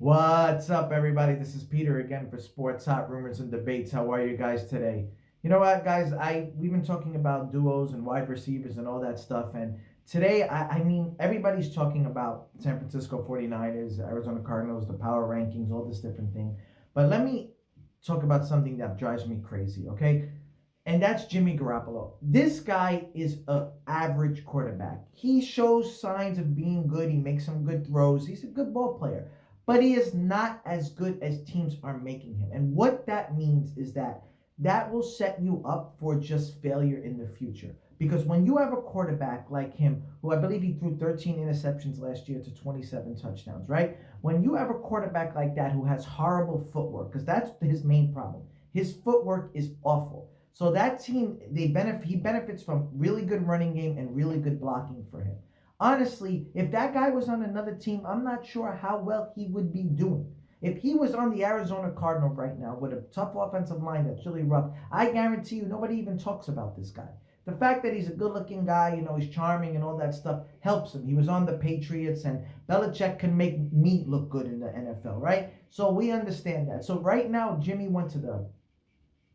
What's up, everybody? This is Peter again for Sports Hot Rumors and Debates. How are you guys today? You know what, guys? We've been talking about duos and wide receivers and all that stuff, and today, I mean, everybody's talking about San Francisco 49ers, Arizona Cardinals, the power rankings, all this different thing. But let me talk about something that drives me crazy, okay? And that's Jimmy Garoppolo. This guy is an average quarterback. He shows signs of being good. He makes some good throws. He's a good ball player, but he is not as good as teams are making him. And what that means is that that will set you up for just failure in the future. Because when you have a quarterback like him, who I believe he threw 13 interceptions last year to 27 touchdowns, right? When you have a quarterback like that who has horrible footwork, because that's his main problem, his footwork is awful. So that team, he benefits from really good running game and really good blocking for him. Honestly, if that guy was on another team, I'm not sure how well he would be doing. If he was on the Arizona Cardinals right now with a tough offensive line that's really rough, I guarantee you nobody even talks about this guy. The fact that he's a good-looking guy, he's charming and all that stuff helps him. He was on the Patriots, and Belichick can make me look good in the NFL, right? So we understand that. So right now, Jimmy went to the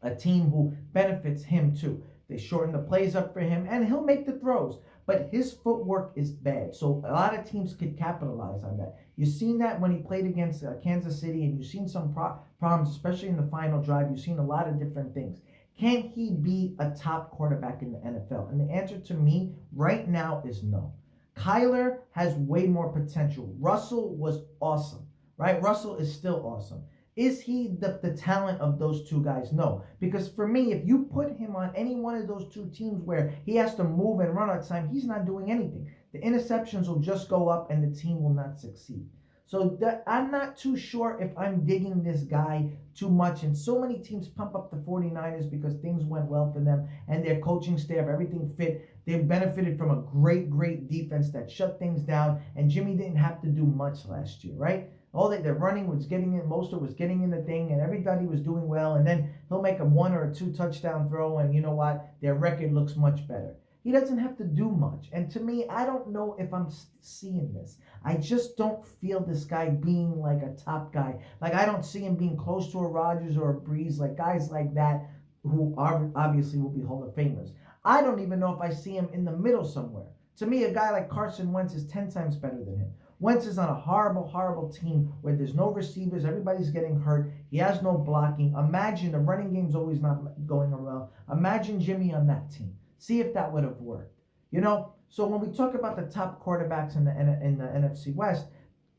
a team who benefits him too. They shorten the plays up for him, and he'll make the throws. But his footwork is bad, so a lot of teams could capitalize on that. You've seen that when he played against Kansas City, and you've seen some problems, especially in the final drive. You've seen a lot of different things. Can he be a top quarterback in the NFL? And the answer to me right now is no. Kyler has way more potential. Russell was awesome, right? Russell is still awesome. Is he the talent of those two guys? No. Because for me, if you put him on any one of those two teams where he has to move and run all the time, he's not doing anything. The interceptions will just go up and the team will not succeed. So I'm not too sure if I'm digging this guy too much. And so many teams pump up the 49ers because things went well for them and their coaching staff, everything fit. They benefited from a great, great defense that shut things down. And Jimmy didn't have to do much last year, right? All that the running was getting in, Mostert was getting in the thing, and everybody was doing well. And then he'll make a one or a two touchdown throw, and you know what? Their record looks much better. He doesn't have to do much. And to me, I don't know if I'm seeing this. I just don't feel this guy being like a top guy. Like, I don't see him being close to a Rodgers or a Breeze, like guys like that who are obviously will be Hall of Famers. I don't even know if I see him in the middle somewhere. To me, a guy like Carson Wentz is 10 times better than him. Wentz is on a horrible, horrible team where there's no receivers, everybody's getting hurt, he has no blocking. Imagine the running game's always not going well. Imagine Jimmy on that team. See if that would have worked. So when we talk about the top quarterbacks in the NFC West,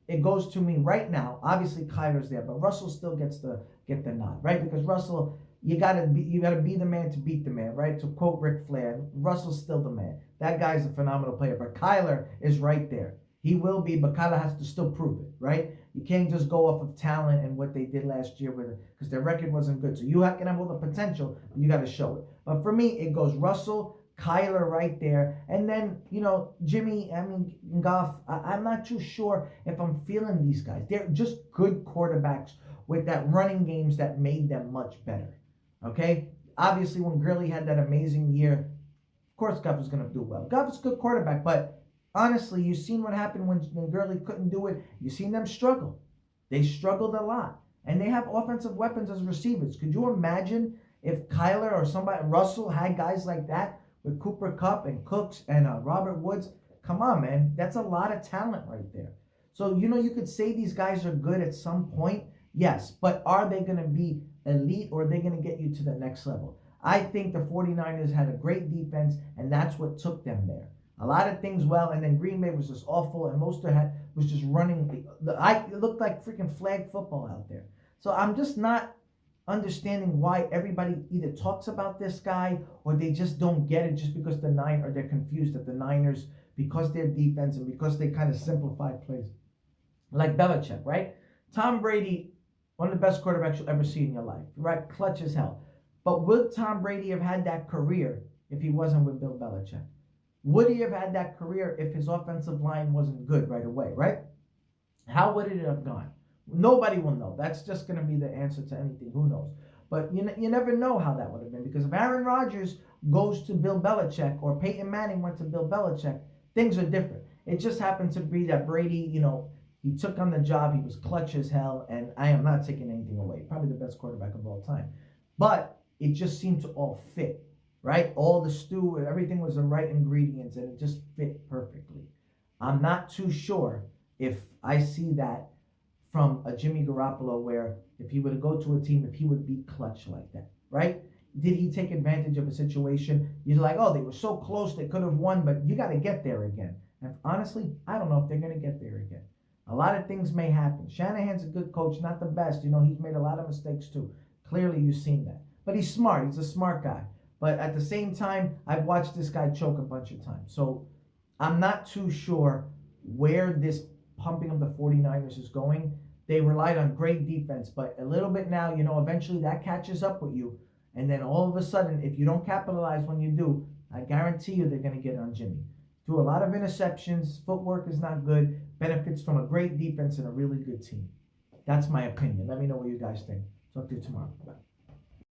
it goes to me right now. Obviously, Kyler's there, but Russell still gets the nod, right? Because Russell, you gotta be the man to beat the man, right? To quote Ric Flair, Russell's still the man. That guy's a phenomenal player, but Kyler is right there. He will be, but Kyler has to still prove it, right? You can't just go off of talent and what they did last year with it because their record wasn't good. So you can have all the potential, but you got to show it. But for me, it goes Russell, Kyler right there, and then Jimmy. I mean Goff. I'm not too sure if I'm feeling these guys. They're just good quarterbacks with that running games that made them much better. Okay, obviously when Gurley had that amazing year, of course Goff is going to do well. Goff is a good quarterback, but honestly, you've seen what happened when Gurley couldn't do it. You've seen them struggle. They struggled a lot. And they have offensive weapons as receivers. Could you imagine if Kyler or Russell had guys like that with Cooper Kupp and Cooks and Robert Woods? Come on, man. That's a lot of talent right there. So, you could say these guys are good at some point. Yes. But are they going to be elite or are they going to get you to the next level? I think the 49ers had a great defense, and that's what took them there. A lot of things well, and then Green Bay was just awful, and Mostert was just running. It looked like freaking flag football out there. So I'm just not understanding why everybody either talks about this guy or they just don't get it just because they're confused that the Niners, because their defense and because they kind of simplified plays. Like Belichick, right? Tom Brady, one of the best quarterbacks you'll ever see in your life, right? Clutch as hell. But would Tom Brady have had that career if he wasn't with Bill Belichick? Would he have had that career if his offensive line wasn't good right away, right? How would it have gone? Nobody will know. That's just going to be the answer to anything. Who knows? But you never know how that would have been, because if Aaron Rodgers goes to Bill Belichick or Peyton Manning went to Bill Belichick, things are different. It just happened to be that Brady, He took on the job. He was clutch as hell, and I am not taking anything away. Probably the best quarterback of all time. But it just seemed to all fit, right? All the stew, everything was the right ingredients, and it just fit perfectly. I'm not too sure if I see that from a Jimmy Garoppolo, where if he were to go to a team, if he would be clutch like that, right? Did he take advantage of a situation? You're like, oh, they were so close, they could have won, but you got to get there again. And honestly, I don't know if they're going to get there again. A lot of things may happen. Shanahan's a good coach, not the best. He's made a lot of mistakes too. Clearly, you've seen that. But he's smart. He's a smart guy. But at the same time, I've watched this guy choke a bunch of times. So I'm not too sure where this pumping of the 49ers is going. They relied on great defense, but a little bit now, eventually that catches up with you. And then all of a sudden, if you don't capitalize when you do, I guarantee you they're going to get on Jimmy. Threw a lot of interceptions. Footwork is not good. Benefits from a great defense and a really good team. That's my opinion. Let me know what you guys think. Talk to you tomorrow. Bye.